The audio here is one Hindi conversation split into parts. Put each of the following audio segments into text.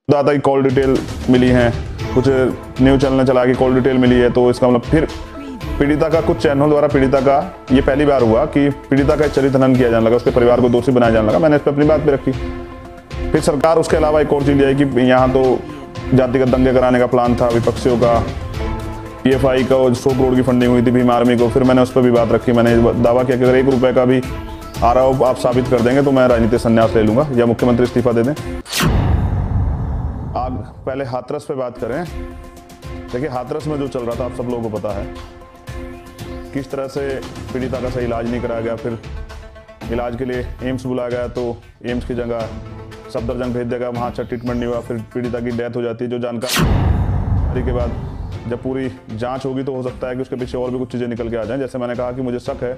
दाता की कॉल डिटेल मिली है, कुछ न्यूज़ चैनल ने चला के कॉल डिटेल मिली है, तो इसका मतलब फिर पीड़िता का कुछ चैनल द्वारा पीड़िता का ये पहली बार हुआ कि पीड़िता का चरित्र हनन किया जाने लगा, उसके परिवार को दोषी बनाया जाने लगा। मैंने इस पर अपनी बात भी रखी। फिर सरकार उसके अलावा एक और चीज़ आई कि यहाँ तो जातिगत दंगे कराने का प्लान था विपक्षियों का, PFI का 100 करोड़ की फंडिंग हुई थी भीम आर्मी को, फिर मैंने उस पर भी बात रखी। मैंने दावा किया कि अगर 1 रुपये का भी आरोप आप साबित कर देंगे तो मैं राजनीतिक संन्यास ले लूंगा या मुख्यमंत्री इस्तीफा दे दें। आज पहले हाथरस पे बात करें। देखिए, हाथरस में जो चल रहा था आप सब लोगों को पता है, किस तरह से पीड़िता का सही इलाज नहीं कराया गया। फिर इलाज के लिए एम्स बुलाया गया तो एम्स की जगह सफदरजंग भेज दिया गया, वहाँ अच्छा ट्रीटमेंट नहीं हुआ, फिर पीड़िता की डेथ हो जाती है। जो जानकारी के बाद जब पूरी जांच होगी तो हो सकता है कि उसके पीछे और भी कुछ चीज़ें निकल के आ जाएं। जैसे मैंने कहा कि मुझे शक है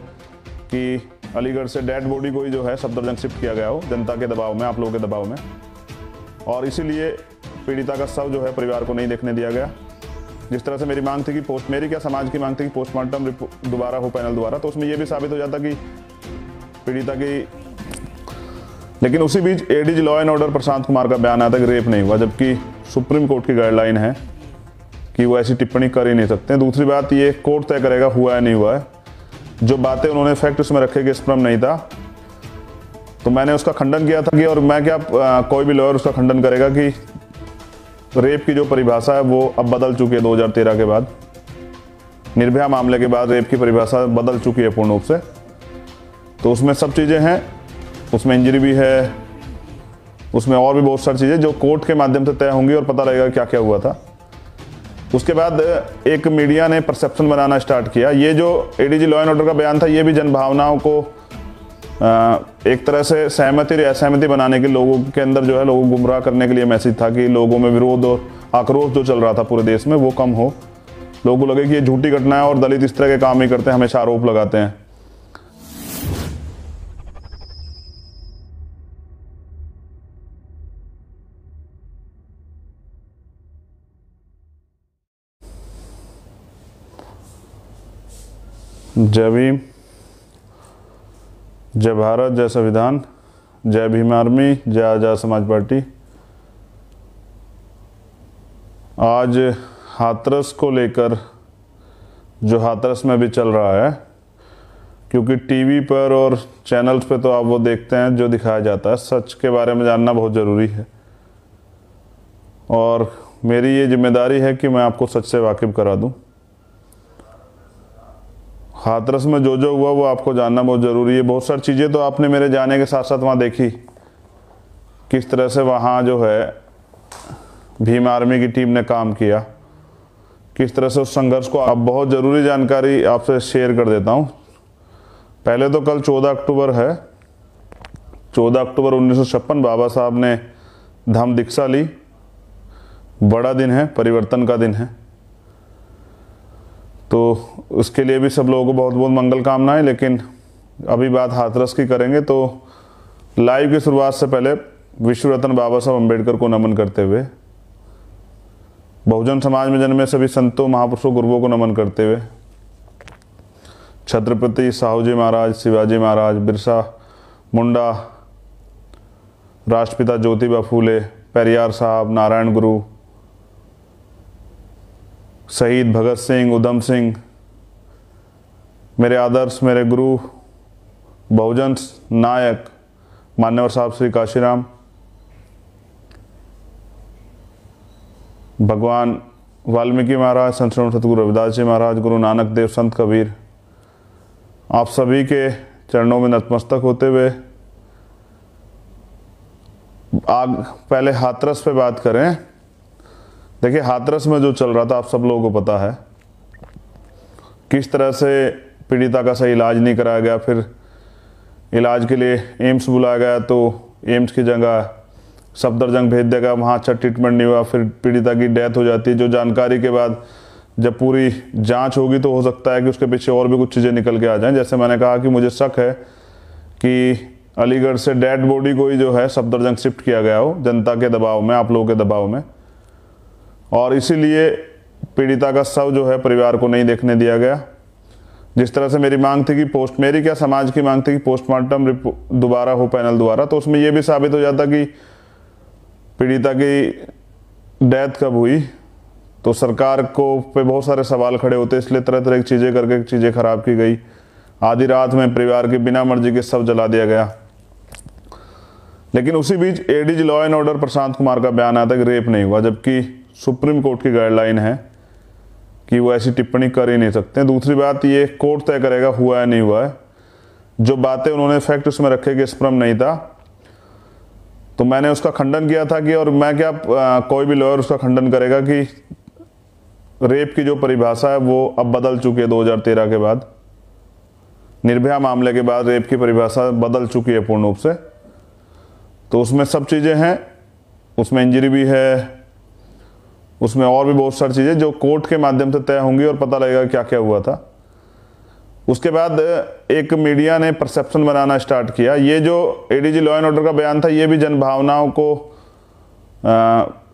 कि अलीगढ़ से डेड बॉडी को ही जो है सफदरजंग शिफ्ट किया गया हो जनता के दबाव में, आप लोगों के दबाव में, और इसीलिए पीड़िता का शव जो है परिवार को नहीं देखने दिया गया। जिस तरह से मेरी मांग थी कि मेरी क्या समाज की मांग थी कि पोस्टमार्टम दोबारा हो पैनल द्वारा, तो उसमें यह भी साबित हो जाता कि पीड़िता की, लेकिन उसी बीच ADG law and order Prashant Kumar का बयान आया था कि रेप नहीं हुआ, जबकि सुप्रीम कोर्ट की गाइडलाइन है कि वो ऐसी टिप्पणी कर ही नहीं सकते। दूसरी बात, ये कोर्ट तय करेगा हुआ है नहीं हुआ है। जो बातें उन्होंने फैक्ट उसमें रखे कि स्पर्म नहीं था, तो मैंने उसका खंडन किया था कि, और मैं क्या कोई भी लॉयर उसका खंडन करेगा कि रेप की जो परिभाषा है वो अब बदल चुकी है। 2013 के बाद, निर्भया मामले के बाद रेप की परिभाषा बदल चुकी है पूर्ण रूप से। तो उसमें सब चीज़ें हैं, उसमें इंजरी भी है, उसमें और भी बहुत सारी चीज़ें जो कोर्ट के माध्यम से तय होंगी और पता लगेगा क्या क्या हुआ था। उसके बाद एक मीडिया ने परसेप्शन बनाना स्टार्ट किया। ये जो ADG लॉ एंड ऑर्डर का बयान था, ये भी जनभावनाओं को एक तरह से सहमति या असहमति बनाने के, लोगों के अंदर जो है लोगों को गुमराह करने के लिए मैसेज था कि लोगों में विरोध और आक्रोश जो चल रहा था पूरे देश में वो कम हो, लोगों को लगे कि ये झूठी घटना है और दलित इस तरह के काम ही करते हैं, हमेशा आरोप लगाते हैं। जय भीम, जय भारत, जय संविधान, जय भीम आर्मी, जय आजाद समाज पार्टी। आज हाथरस को लेकर जो हाथरस में भी चल रहा है, क्योंकि टीवी पर और चैनल्स पे तो आप वो देखते हैं जो दिखाया जाता है, सच के बारे में जानना बहुत ज़रूरी है और मेरी ये जिम्मेदारी है कि मैं आपको सच से वाकिफ़ करा दूं। हाथरस में जो जो हुआ वो आपको जानना बहुत ज़रूरी है। बहुत सारी चीज़ें तो आपने मेरे जाने के साथ साथ वहाँ देखी, किस तरह से वहाँ जो है भीम आर्मी की टीम ने काम किया, किस तरह से उस संघर्ष को। अब बहुत ज़रूरी जानकारी आपसे शेयर कर देता हूँ। पहले तो कल 14 अक्टूबर है। 14 अक्टूबर 1956 बाबा साहब ने धम्म दीक्षा ली। बड़ा दिन है, परिवर्तन का दिन है, तो उसके लिए भी सब लोगों को बहुत बहुत मंगल कामनाएं। लेकिन अभी बात हाथरस की करेंगे, तो लाइव की शुरुआत से पहले विश्व रत्न बाबा साहब अम्बेडकर को नमन करते हुए, बहुजन समाज में जन्मे सभी संतों, महापुरुषों, गुरुओं को नमन करते हुए, छत्रपति साहू जी महाराज, शिवाजी महाराज, बिरसा मुंडा, राष्ट्रपिता ज्योतिबा फूले, पेरियार साहब, नारायण गुरु, शहीद भगत सिंह, उधम सिंह, मेरे आदर्श, मेरे गुरु, बहुजन नायक मान्यवर साहब श्री काशीराम, भगवान वाल्मीकि महाराज, संत सतगुरु रविदास जी महाराज, गुरु नानक देव, संत कबीर, आप सभी के चरणों में नतमस्तक होते हुए पहले हाथरस पे बात करें। देखिए, हाथरस में जो चल रहा था आप सब लोगों को पता है, किस तरह से पीड़िता का सही इलाज नहीं कराया गया। फिर इलाज के लिए एम्स बुलाया गया तो एम्स की जगह सफदरजंग भेज दिया गया, वहाँ अच्छा ट्रीटमेंट नहीं हुआ, फिर पीड़िता की डेथ हो जाती है। जो जानकारी के बाद जब पूरी जांच होगी तो हो सकता है कि उसके पीछे और भी कुछ चीज़ें निकल के आ जाएं। जैसे मैंने कहा कि मुझे शक है कि अलीगढ़ से डेड बॉडी को ही जो है सफदरजंग शिफ्ट किया गया हो जनता के दबाव में, आप लोगों के दबाव में, और इसीलिए पीड़िता का शव जो है परिवार को नहीं देखने दिया गया। जिस तरह से मेरी मांग थी कि मेरी क्या समाज की मांग थी कि पोस्टमार्टम दोबारा हो पैनल द्वारा, तो उसमें यह भी साबित हो जाता कि पीड़िता की डेथ कब हुई, तो सरकार को पे बहुत सारे सवाल खड़े होते, इसलिए तरह तरह की चीज़ें करके चीज़ें खराब की गई। आधी रात में परिवार के बिना मर्जी के सब जला दिया गया। लेकिन उसी बीच ADG law and order Prashant Kumar का बयान आया था कि रेप नहीं हुआ, जबकि सुप्रीम कोर्ट की गाइडलाइन है कि वो ऐसी टिप्पणी कर ही नहीं सकते। दूसरी बात, ये कोर्ट तय करेगा हुआ है नहीं हुआ है। जो बातें उन्होंने फैक्ट उसमें रखे कि स्पर्म नहीं था, तो मैंने उसका खंडन किया था कि, और मैं क्या कोई भी लॉयर उसका खंडन करेगा कि रेप की जो परिभाषा है वो अब बदल चुकी है। 2013 के बाद, निर्भया मामले के बाद रेप की परिभाषा बदल चुकी है पूर्ण रूप से। तो उसमें सब चीज़ें हैं, उसमें इंजरी भी है, उसमें और भी बहुत सारी चीज़ें जो कोर्ट के माध्यम से तय होंगी और पता लगेगा क्या क्या हुआ था। उसके बाद एक मीडिया ने परसेप्शन बनाना स्टार्ट किया। ये जो एडीजी लॉ एंड ऑर्डर का बयान था, ये भी जनभावनाओं को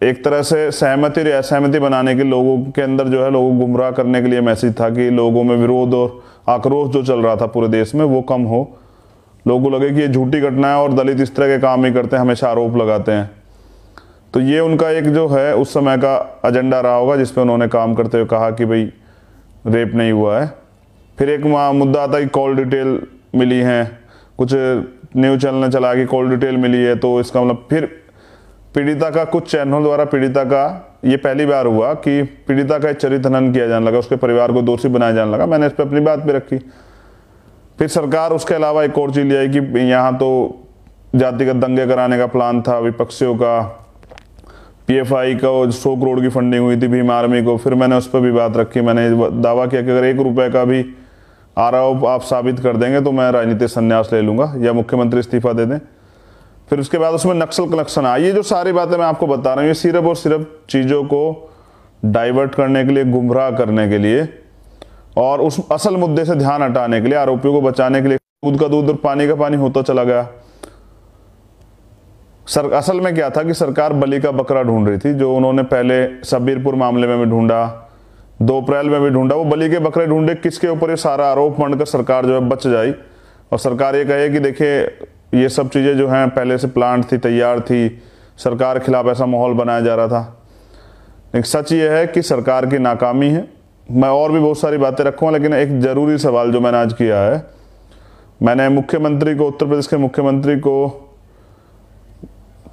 एक तरह से सहमति और असहमति बनाने के, लोगों के अंदर जो है लोगों को गुमराह करने के लिए मैसेज था कि लोगों में विरोध और आक्रोश जो चल रहा था पूरे देश में वो कम हो, लोगों को लगे कि ये झूठी घटना है और दलित इस तरह के काम ही करते हैं, हमेशा आरोप लगाते हैं। तो ये उनका एक जो है उस समय का एजेंडा रहा होगा, जिस पे उन्होंने काम करते हुए कहा कि भाई रेप नहीं हुआ है। फिर एक मुद्दा आता है कि कॉल डिटेल मिली है, कुछ न्यूज़ चैनल ने चला कि कॉल डिटेल मिली है, तो इसका मतलब फिर पीड़िता का, कुछ चैनल द्वारा पीड़िता का, ये पहली बार हुआ कि पीड़िता का चरित्र हनन किया जाने लगा, उसके परिवार को दोषी बनाया जाने लगा। मैंने इस पर अपनी बात भी रखी। फिर सरकार उसके अलावा एक और चीज़ ले आई कि यहाँ तो जातिगत दंगे कराने का प्लान था विपक्षियों का, पीएफआई का 100 करोड़ की फंडिंग हुई थी भीम आर्मी को। फिर मैंने उस पर भी बात रखी। मैंने दावा किया कि अगर 1 रुपये का भी आरोप आप साबित कर देंगे तो मैं राजनीतिक संन्यास ले लूँगा या मुख्यमंत्री इस्तीफा दे दें। फिर उसके बाद उसमें नक्सल कनेक्शन आया। ये जो सारी बातें मैं आपको बता रहा हूँ, ये सिर्फ और सिर्फ चीज़ों को डाइवर्ट करने के लिए, गुमराह करने के लिए और उस असल मुद्दे से ध्यान हटाने के लिए, आरोपियों को बचाने के लिए दूध का दूध और पानी का पानी होता चला गया। असल में क्या था कि सरकार बलि का बकरा ढूंढ रही थी, जो उन्होंने पहले सबीरपुर मामले में भी ढूंढा, 2 अप्रैल में भी ढूंढा। वो बलि के बकरे ढूंढे किसके ऊपर ये सारा आरोप मंडकर सरकार जो है बच जाए और सरकार ये कहे कि देखिए ये सब चीज़ें जो हैं पहले से प्लान थी, तैयार थी, सरकार के खिलाफ ऐसा माहौल बनाया जा रहा था। लेकिन सच ये है कि सरकार की नाकामी है। मैं और भी बहुत सारी बातें रखूँगा, लेकिन एक ज़रूरी सवाल जो मैंने आज किया है, मैंने मुख्यमंत्री को, उत्तर प्रदेश के मुख्यमंत्री को,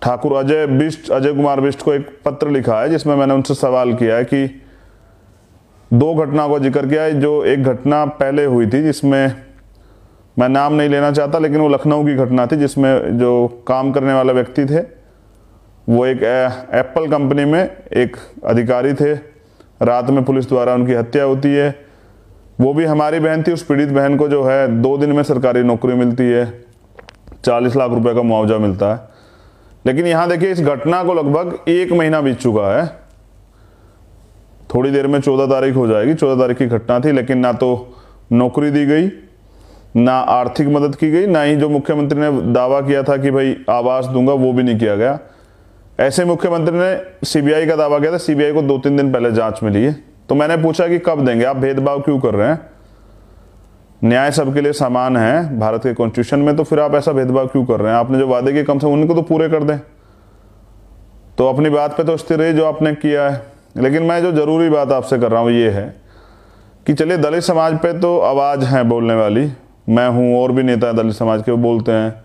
ठाकुर अजय कुमार बिष्ट को एक पत्र लिखा है, जिसमें मैंने उनसे सवाल किया है कि 2 घटनाओं का जिक्र किया है। जो एक घटना पहले हुई थी, जिसमें मैं नाम नहीं लेना चाहता, लेकिन वो लखनऊ की घटना थी, जिसमें जो काम करने वाला व्यक्ति थे वो एक एप्पल कंपनी में एक अधिकारी थे, रात में पुलिस द्वारा उनकी हत्या होती है। वो भी हमारी बहन थी। उस पीड़ित बहन को जो है 2 दिन में सरकारी नौकरी मिलती है, 40 लाख रुपए का मुआवजा मिलता है। लेकिन यहाँ देखिए, इस घटना को लगभग 1 महीना बीत चुका है। थोड़ी देर में 14 तारीख हो जाएगी, 14 तारीख की घटना थी, लेकिन ना तो नौकरी दी गई, ना आर्थिक मदद की गई, ना ही जो मुख्यमंत्री ने दावा किया था कि भाई आवास दूंगा वो भी नहीं किया गया। ऐसे मुख्यमंत्री ने सीबीआई का दावा किया था, सीबीआई को 2-3 दिन पहले जांच मिली है। तो मैंने पूछा कि कब देंगे, आप भेदभाव क्यों कर रहे हैं? न्याय सबके लिए समान है भारत के कॉन्स्टिट्यूशन में, तो फिर आप ऐसा भेदभाव क्यों कर रहे हैं? आपने जो वादे किए कम से कम उनको तो पूरे कर दें। तो अपनी बात पे तो स्थिर रहिए जो आपने किया है। लेकिन मैं जो जरूरी बात आपसे कर रहा हूँ ये है कि चलिए, दलित समाज पे तो आवाज़ है बोलने वाली, मैं हूँ, और भी नेता है दलित समाज के वो बोलते हैं,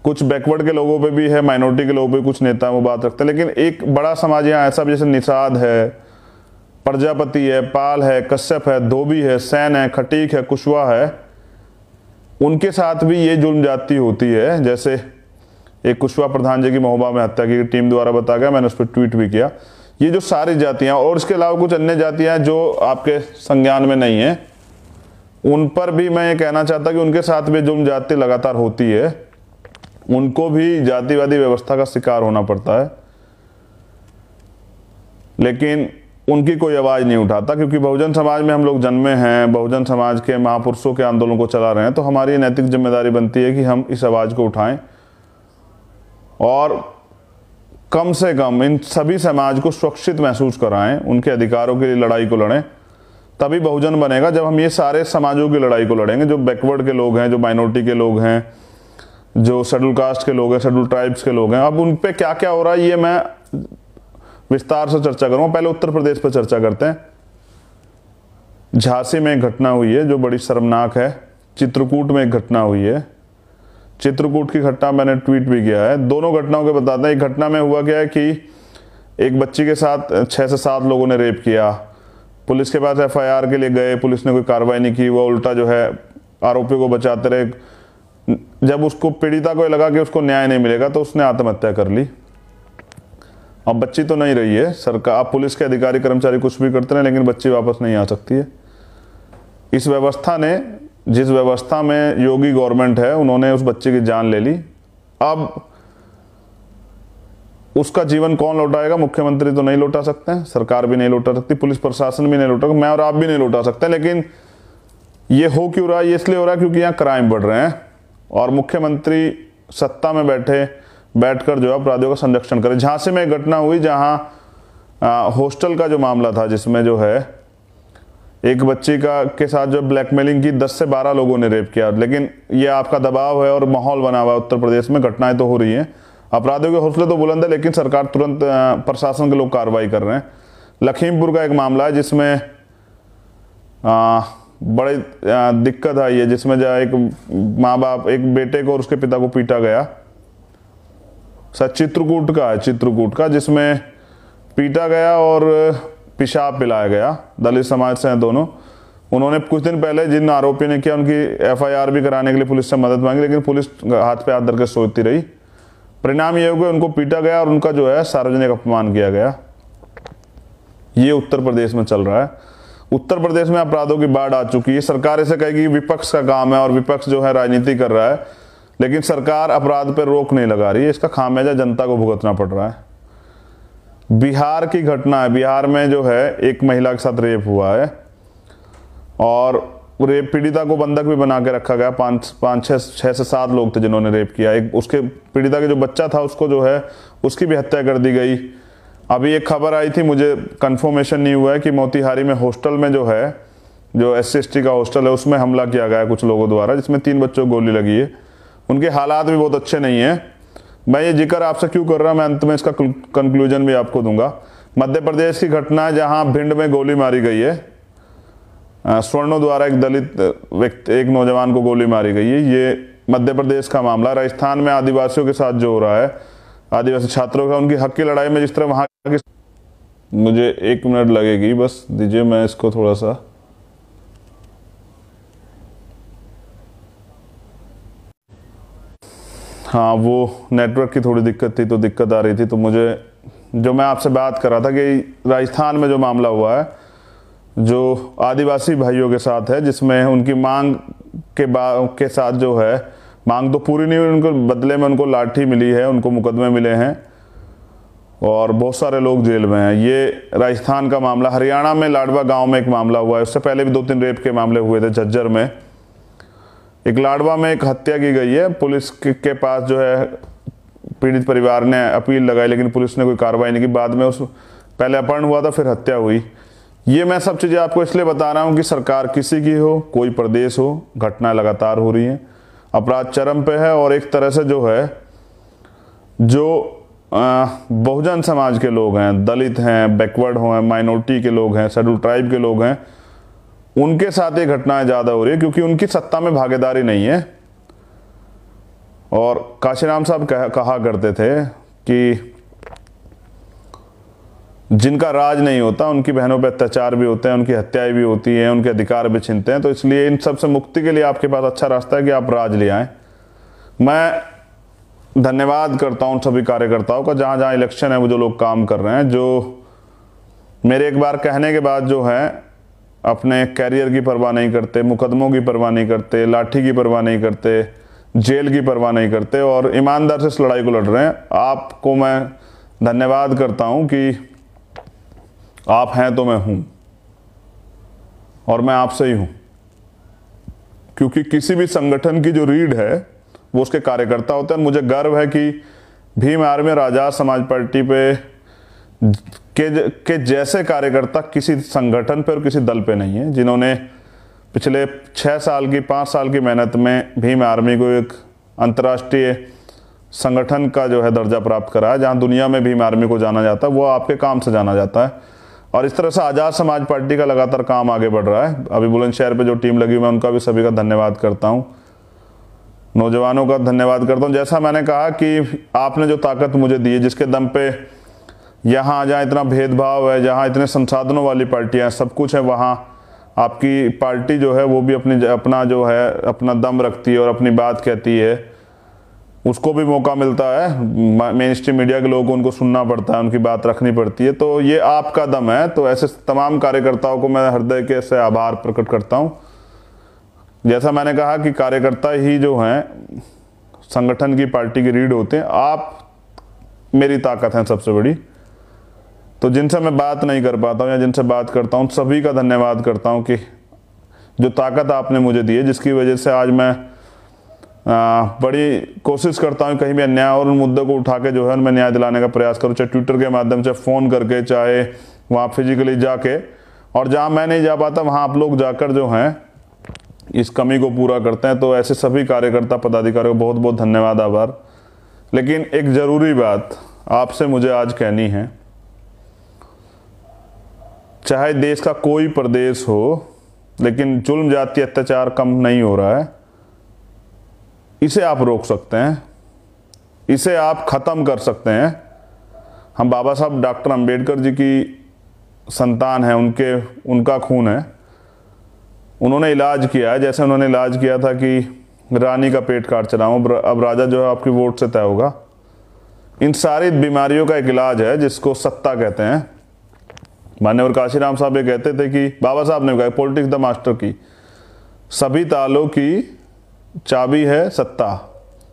कुछ बैकवर्ड के लोगों पे भी है, माइनॉरिटी के लोगों पे कुछ नेता वो बात रखते हैं। लेकिन एक बड़ा समाज यहाँ ऐसा भी, जैसे निषाद है, प्रजापति है, पाल है, कश्यप है, धोबी है, सैन है, खटीक है, कुशवाहा है, उनके साथ भी ये जुल्म जाती होती है। जैसे एक कुशवाहा प्रधान जी की महोबा में हत्या की टीम द्वारा बताया गया, मैंने उस पर ट्वीट भी किया। ये जो सारी जातियाँ और इसके अलावा कुछ अन्य जातियाँ जो आपके संज्ञान में नहीं है, उन पर भी मैं ये कहना चाहता कि उनके साथ भी जुल्म जाति लगातार होती है, उनको भी जातिवादी व्यवस्था का शिकार होना पड़ता है। लेकिन उनकी कोई आवाज़ नहीं उठाता, क्योंकि बहुजन समाज में हम लोग जन्मे हैं, बहुजन समाज के महापुरुषों के आंदोलन को चला रहे हैं। तो हमारी नैतिक जिम्मेदारी बनती है कि हम इस आवाज़ को उठाएं और कम से कम इन सभी समाज को सुरक्षित महसूस कराएं, उनके अधिकारों के लिए लड़ाई को लड़ें। तभी बहुजन बनेगा जब हम ये सारे समाजों की लड़ाई को लड़ेंगे, जो बैकवर्ड के लोग हैं, जो माइनॉरिटी के लोग हैं, जो शेड्यूल कास्ट के लोग हैं, शेड्यूल ट्राइब्स के लोग हैं। अब उन पे क्या क्या हो रहा है ये मैं विस्तार से चर्चा करूंगा। पहले उत्तर प्रदेश पर चर्चा करते हैं। झांसी में एक घटना हुई है जो बड़ी शर्मनाक है। चित्रकूट में एक घटना हुई है। चित्रकूट की घटना मैंने ट्वीट भी किया है। दोनों घटनाओं के बताते हैं। एक घटना में हुआ क्या है कि एक बच्ची के साथ 6 से 7 लोगों ने रेप किया। पुलिस के पास FIR के लिए गए, पुलिस ने कोई कार्रवाई नहीं की। वो उल्टा जो है आरोपी को बचाते रहे। जब उसको पीड़िता को लगा कि उसको न्याय नहीं मिलेगा तो उसने आत्महत्या कर ली। अब बच्ची तो नहीं रही है। सरकार, आप पुलिस के अधिकारी कर्मचारी कुछ भी करते रहे, लेकिन बच्ची वापस नहीं आ सकती है। इस व्यवस्था ने, जिस व्यवस्था में योगी गवर्नमेंट है, उन्होंने उस बच्चे की जान ले ली। अब उसका जीवन कौन लौटाएगा? मुख्यमंत्री तो नहीं लौटा सकते हैं, सरकार भी नहीं लौटा सकती, पुलिस प्रशासन भी नहीं लौटा, मैं और आप भी नहीं लौटा सकते। लेकिन ये हो क्यों रहा है? ये इसलिए हो रहा है क्योंकि यहाँ क्राइम बढ़ रहे हैं और मुख्यमंत्री सत्ता में बैठकर जो है अपराधियों का संरक्षण करें। झांसी में एक घटना हुई जहाँ हॉस्टल का जो मामला था, जिसमें जो है एक बच्ची के साथ जो ब्लैकमेलिंग की 10 से 12 लोगों ने रेप किया। लेकिन ये आपका दबाव है और माहौल बना हुआ है उत्तर प्रदेश में। घटनाएं तो हो रही हैं, अपराधियों के हौसले तो बुलंद है, लेकिन सरकार तुरंत, प्रशासन के लोग कार्रवाई कर रहे हैं। लखीमपुर का एक मामला है जिसमें बड़ी दिक्कत आई है, जिसमें जो एक माँ बाप, एक बेटे को और उसके पिता को पीटा गया। चित्रकूट का है, चित्रकूट का, जिसमें पीटा गया और पेशाब पिलाया गया। दलित समाज से हैं दोनों। उन्होंने कुछ दिन पहले जिन आरोपी ने किया उनकी FIR भी कराने के लिए पुलिस से मदद मांगी, लेकिन पुलिस हाथ पे हाथ धर के सोचती रही। परिणाम ये हो गया, उनको पीटा गया और उनका जो है सार्वजनिक अपमान किया गया। ये उत्तर प्रदेश में चल रहा है। उत्तर प्रदेश में अपराधों की बाढ़ आ चुकी है। सरकार इसे कहेगी विपक्ष का काम है और विपक्ष जो है राजनीति कर रहा है, लेकिन सरकार अपराध पर रोक नहीं लगा रही है। इसका खामियाजा जनता को भुगतना पड़ रहा है। बिहार की घटना है। बिहार में जो है एक महिला के साथ रेप हुआ है और रेप पीड़िता को बंधक भी बना के रखा गया। 6 से 7 लोग थे जिन्होंने रेप किया। एक उसके पीड़िता के जो बच्चा था उसको जो है उसकी भी हत्या कर दी गई। अभी एक खबर आई थी, मुझे कंफर्मेशन नहीं हुआ है, कि मोतिहारी में हॉस्टल में जो है, जो SC/ST का हॉस्टल है, उसमें हमला किया गया कुछ लोगों द्वारा, जिसमें 3 बच्चों को गोली लगी है। उनके हालात भी बहुत अच्छे नहीं है। मैं ये जिक्र आपसे क्यों कर रहा हूं, मैं अंत में इसका कंक्लूजन भी आपको दूंगा। मध्य प्रदेश की घटना है जहां भिंड में गोली मारी गई है। स्वर्णों द्वारा एक दलित व्यक्ति, एक नौजवान को गोली मारी गई है। ये मध्य प्रदेश का मामला। राजस्थान में आदिवासियों के साथ जो हो रहा है, आदिवासी छात्रों का, उनकी हक की लड़ाई में जिस तरह वहां की, मुझे 1 मिनट लगेगी, बस दीजिए, मैं इसको थोड़ा सा, हाँ, वो नेटवर्क की थोड़ी दिक्कत थी तो दिक्कत आ रही थी। तो मुझे, जो मैं आपसे बात कर रहा था कि राजस्थान में जो मामला हुआ है, जो आदिवासी भाइयों के साथ है, जिसमें उनकी मांग के साथ जो है, मांग तो पूरी नहीं हुई, उनको बदले में उनको लाठी मिली है, उनको मुकदमे मिले हैं और बहुत सारे लोग जेल में हैं। ये राजस्थान का मामला। हरियाणा में लाडवा गांव में एक मामला हुआ है। उससे पहले भी 2-3 रेप के मामले हुए थे। झज्जर में एक लाडवा में एक हत्या की गई है। पुलिस के पास जो है पीड़ित परिवार ने अपील लगाई, लेकिन पुलिस ने कोई कार्रवाई नहीं की। बाद में पहले अपहरण हुआ था, फिर हत्या हुई। ये मैं सब चीज़ें आपको इसलिए बता रहा हूँ कि सरकार किसी की हो, कोई प्रदेश हो, घटनाएं लगातार हो रही हैं, अपराध चरम पे है। और एक तरह से जो है, जो बहुजन समाज के लोग हैं, दलित हैं, बैकवर्ड हैं, माइनॉरिटी के लोग हैं, शेड्यूल ट्राइब के लोग हैं, उनके साथ ये घटनाएं ज़्यादा हो रही है क्योंकि उनकी सत्ता में भागीदारी नहीं है। और काशीराम साहब कहा करते थे कि जिनका राज नहीं होता उनकी बहनों पर अत्याचार भी होते हैं, उनकी हत्याएं भी होती हैं, उनके अधिकार भी छीनते हैं। तो इसलिए इन सब से मुक्ति के लिए आपके पास अच्छा रास्ता है कि आप राज ले आएँ। मैं धन्यवाद करता हूं सभी कार्यकर्ताओं का, जहां जहां इलेक्शन है वो जो लोग काम कर रहे हैं, जो मेरे एक बार कहने के बाद जो है अपने कैरियर की परवाह नहीं करते, मुकदमों की परवाह नहीं करते, लाठी की परवाह नहीं करते, जेल की परवाह नहीं करते और ईमानदार से इस लड़ाई को लड़ रहे हैं। आपको मैं धन्यवाद करता हूं कि आप हैं तो मैं हूं और मैं आपसे ही हूं, क्योंकि किसी भी संगठन की जो रीढ़ है वो उसके कार्यकर्ता होते हैं। मुझे गर्व है कि भीम आर्मी और आजाद समाज पार्टी पे के जैसे कार्यकर्ता किसी संगठन पे और किसी दल पे नहीं है, जिन्होंने पिछले 5 साल की मेहनत में भीम आर्मी को एक अंतर्राष्ट्रीय संगठन का जो है दर्जा प्राप्त करा है, जहां दुनिया में भीम आर्मी को जाना जाता है, वो आपके काम से जाना जाता है। और इस तरह से आज़ाद समाज पार्टी का लगातार काम आगे बढ़ रहा है। अभी बुलंदशहर पे जो टीम लगी हुई है उनका भी सभी का धन्यवाद करता हूँ, नौजवानों का धन्यवाद करता हूँ। जैसा मैंने कहा कि आपने जो ताकत मुझे दी है, जिसके दम पे यहाँ जहाँ इतना भेदभाव है, जहाँ इतने संसाधनों वाली पार्टियाँ सब कुछ है, वहाँ आपकी पार्टी जो है वो भी अपना जो है अपना दम रखती है और अपनी बात कहती है। उसको भी मौका मिलता है, मेन स्ट्रीम मीडिया के लोगों को उनको सुनना पड़ता है, उनकी बात रखनी पड़ती है। तो ये आपका दम है। तो ऐसे तमाम कार्यकर्ताओं को मैं हृदय के से आभार प्रकट करता हूँ। जैसा मैंने कहा कि कार्यकर्ता ही जो हैं संगठन की, पार्टी की रीढ़ होते हैं। आप मेरी ताकत हैं सबसे बड़ी। तो जिनसे मैं बात नहीं कर पाता हूँ या जिनसे बात करता हूँ, सभी का धन्यवाद करता हूँ कि जो ताकत आपने मुझे दी है, जिसकी वजह से आज मैं बड़ी कोशिश करता हूँ कहीं भी अन्याय और उन मुद्दों को उठा के जो है उनमें न्याय दिलाने का प्रयास करूँ, चाहे ट्विटर के माध्यम से, फ़ोन करके, चाहे वहाँ फिजिकली जाके, और जहाँ मैं नहीं जा पाता वहाँ आप लोग जाकर जो हैं इस कमी को पूरा करते हैं। तो ऐसे सभी कार्यकर्ता पदाधिकारियों को बहुत बहुत धन्यवाद, आभार। लेकिन एक ज़रूरी बात आपसे मुझे आज कहनी है, चाहे देश का कोई प्रदेश हो, लेकिन जुल्म जाति अत्याचार कम नहीं हो रहा है। इसे आप रोक सकते हैं, इसे आप ख़त्म कर सकते हैं। हम बाबा साहब डॉक्टर अंबेडकर जी की संतान हैं, उनका खून है। उन्होंने इलाज किया है, जैसे उन्होंने इलाज किया था कि रानी का पेट काट चलाऊं, अब राजा जो है आपकी वोट से तय होगा। इन सारी बीमारियों का एक इलाज है जिसको सत्ता कहते हैं। मान्यवर काशीराम साहब ये कहते थे कि बाबा साहब ने कहा, पॉलिटिक्स द मास्टर की, सभी तालों की चाबी है सत्ता।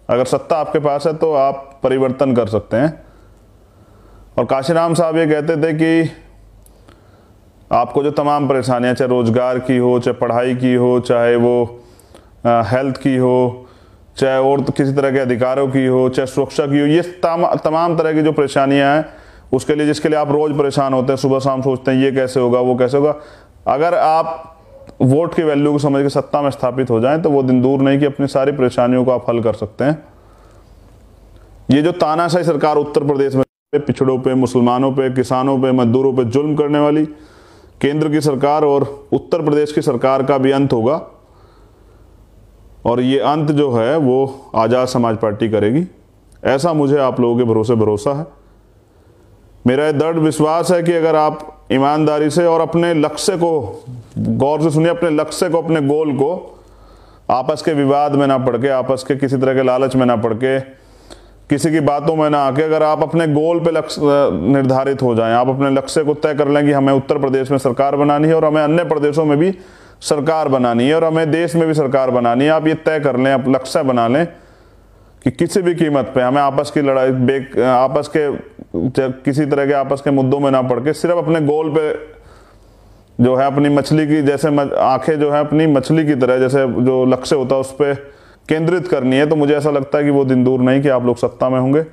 अगर सत्ता आपके पास है तो आप परिवर्तन कर सकते हैं। और काशीराम साहब ये कहते थे कि आपको जो तमाम परेशानियां, चाहे रोजगार की हो, चाहे पढ़ाई की हो, चाहे वो हेल्थ की हो, चाहे और किसी तरह के अधिकारों की हो, चाहे सुरक्षा की हो, ये तमाम तरह की जो परेशानियां हैं, उसके लिए जिसके लिए आप रोज परेशान होते हैं, सुबह शाम सोचते हैं ये कैसे होगा, वो कैसे होगा, अगर आप वोट की वैल्यू को समझ के सत्ता में स्थापित हो जाएं तो वो दिन दूर नहीं कि अपनी सारी परेशानियों को आप हल कर सकते हैं। ये जो तानाशाही सरकार उत्तर प्रदेश में पिछड़ों पे, मुसलमानों पे, किसानों पे, मजदूरों पे जुल्म करने वाली केंद्र की सरकार और उत्तर प्रदेश की सरकार का भी अंत होगा। और ये अंत जो है वो आज़ाद समाज पार्टी करेगी, ऐसा मुझे आप लोगों के भरोसा है। मेरा ये दृढ़ विश्वास है कि अगर आप ईमानदारी से और अपने लक्ष्य को, गौर से सुनिए, अपने लक्ष्य को, अपने गोल को आपस के विवाद में ना पड़ के, आपस के किसी तरह के लालच में ना पड़ के, किसी की बातों में ना आके, अगर आप अपने गोल पे लक्ष्य निर्धारित हो जाएं, आप अपने लक्ष्य को तय कर लें कि हमें उत्तर प्रदेश में सरकार बनानी है और हमें अन्य प्रदेशों में भी सरकार बनानी है और हमें देश में भी सरकार बनानी है, आप ये तय कर लें, आप लक्ष्य बना लें कि किसी भी कीमत पे हमें आपस की लड़ाई, आपस के किसी तरह के आपस के मुद्दों में ना पड़ के सिर्फ अपने गोल पे जो है अपनी मछली की, जैसे आंखें जो है अपनी मछली की तरह, जैसे जो लक्ष्य होता है उस पर केंद्रित करनी है। तो मुझे ऐसा लगता है कि वो दिन दूर नहीं कि आप लोग सत्ता में होंगे,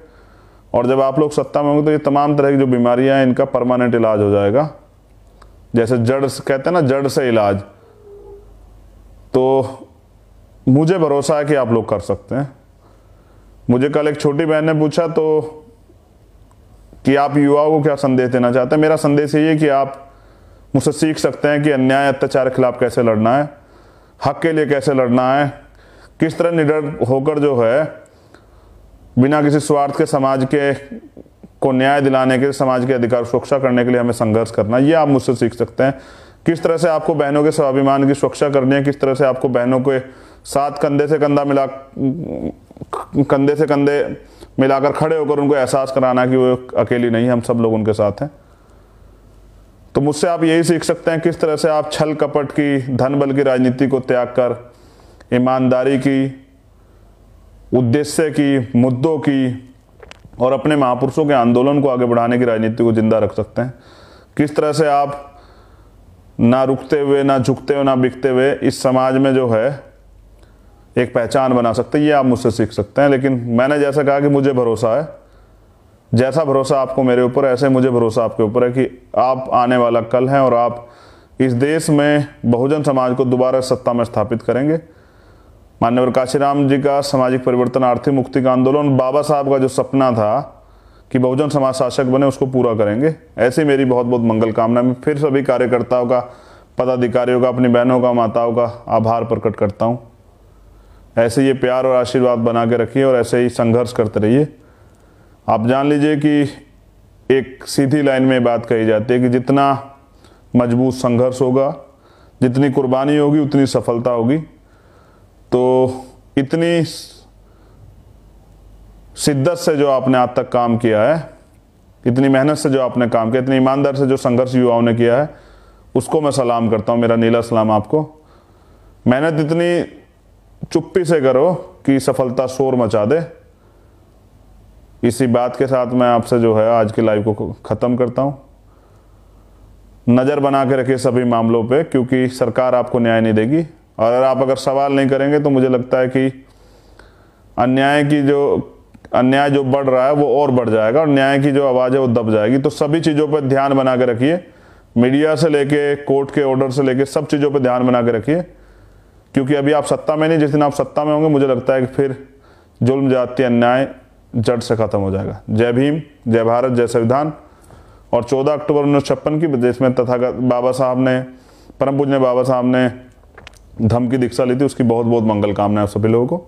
और जब आप लोग सत्ता में होंगे तो ये तमाम तरह की जो बीमारियां हैं इनका परमानेंट इलाज हो जाएगा। जैसे जड़ कहते हैं ना, जड़ से इलाज। तो मुझे भरोसा है कि आप लोग कर सकते हैं। मुझे कल एक छोटी बहन ने पूछा तो कि आप युवाओं को क्या संदेश देना चाहते हैं। मेरा संदेश यही है कि आप मुझसे सीख सकते हैं कि अन्याय अत्याचार के खिलाफ कैसे लड़ना है, हक के लिए कैसे लड़ना है, किस तरह निडर होकर जो है बिना किसी स्वार्थ के समाज के को न्याय दिलाने के, समाज के अधिकार सुरक्षा करने के लिए हमें संघर्ष करना है। ये आप मुझसे सीख सकते हैं। किस तरह से आपको बहनों के स्वाभिमान की सुरक्षा करनी है, किस तरह से आपको बहनों के साथ कंधे से कंधे मिलाकर खड़े होकर उनको एहसास कराना कि वो अकेली नहीं, हम सब लोग उनके साथ हैं। तो मुझसे आप यही सीख सकते हैं किस तरह से आप छल कपट की, धन बल की राजनीति को त्याग कर ईमानदारी की, उद्देश्य की, मुद्दों की और अपने महापुरुषों के आंदोलन को आगे बढ़ाने की राजनीति को जिंदा रख सकते हैं। किस तरह से आप ना रुकते हुए, ना झुकते हुए, ना बिकते हुए इस समाज में जो है एक पहचान बना सकते हैं। ये आप मुझसे सीख सकते हैं। लेकिन मैंने जैसा कहा कि मुझे भरोसा है, जैसा भरोसा आपको मेरे ऊपर है ऐसे मुझे भरोसा आपके ऊपर है कि आप आने वाला कल हैं और आप इस देश में बहुजन समाज को दोबारा सत्ता में स्थापित करेंगे मान्यवर काशीराम जी का सामाजिक परिवर्तन, आर्थिक मुक्ति का आंदोलन, बाबा साहब का जो सपना था कि बहुजन समाज शासक बने, उसको पूरा करेंगे। ऐसी मेरी बहुत बहुत मंगल कामना। मैं फिर सभी कार्यकर्ताओं का, पदाधिकारियों का, अपनी बहनों का, माताओं का आभार प्रकट करता हूँ। ऐसे ये प्यार और आशीर्वाद बना के रखिए और ऐसे ही संघर्ष करते रहिए। आप जान लीजिए कि एक सीधी लाइन में बात कही जाती है कि जितना मजबूत संघर्ष होगा, जितनी कुर्बानी होगी, उतनी सफलता होगी। तो इतनी शिद्दत से जो आपने आज तक काम किया है, इतनी मेहनत से जो आपने काम किया, इतनी ईमानदार से जो संघर्ष युवाओं ने किया है, उसको मैं सलाम करता हूँ। मेरा नीला सलाम आपको। मेहनत इतनी चुप्पी से करो कि सफलता शोर मचा दे। इसी बात के साथ मैं आपसे जो है आज के लाइव को ख़त्म करता हूँ। नज़र बना के रखिए सभी मामलों पे, क्योंकि सरकार आपको न्याय नहीं देगी। और अगर सवाल नहीं करेंगे तो मुझे लगता है कि अन्याय जो बढ़ रहा है वो और बढ़ जाएगा और न्याय की जो आवाज़ है वो दब जाएगी। तो सभी चीज़ों पर ध्यान बना के रखिए, मीडिया से लेके कोर्ट के ऑर्डर से लेके सब चीज़ों पर ध्यान बना के रखिए, क्योंकि अभी आप सत्ता में नहीं, जिस दिन आप सत्ता में होंगे मुझे लगता है कि फिर जुल्म, जाति, अन्याय जड़ से ख़त्म हो जाएगा। जय भीम, जय भारत, जय संविधान। और 14 अक्टूबर 1956 की, जिसमें तथागत बाबा साहब ने, परम पूज्य बाबा साहब ने धम्म की दीक्षा ली थी, उसकी बहुत बहुत मंगल कामनाएं सभी लोगों को।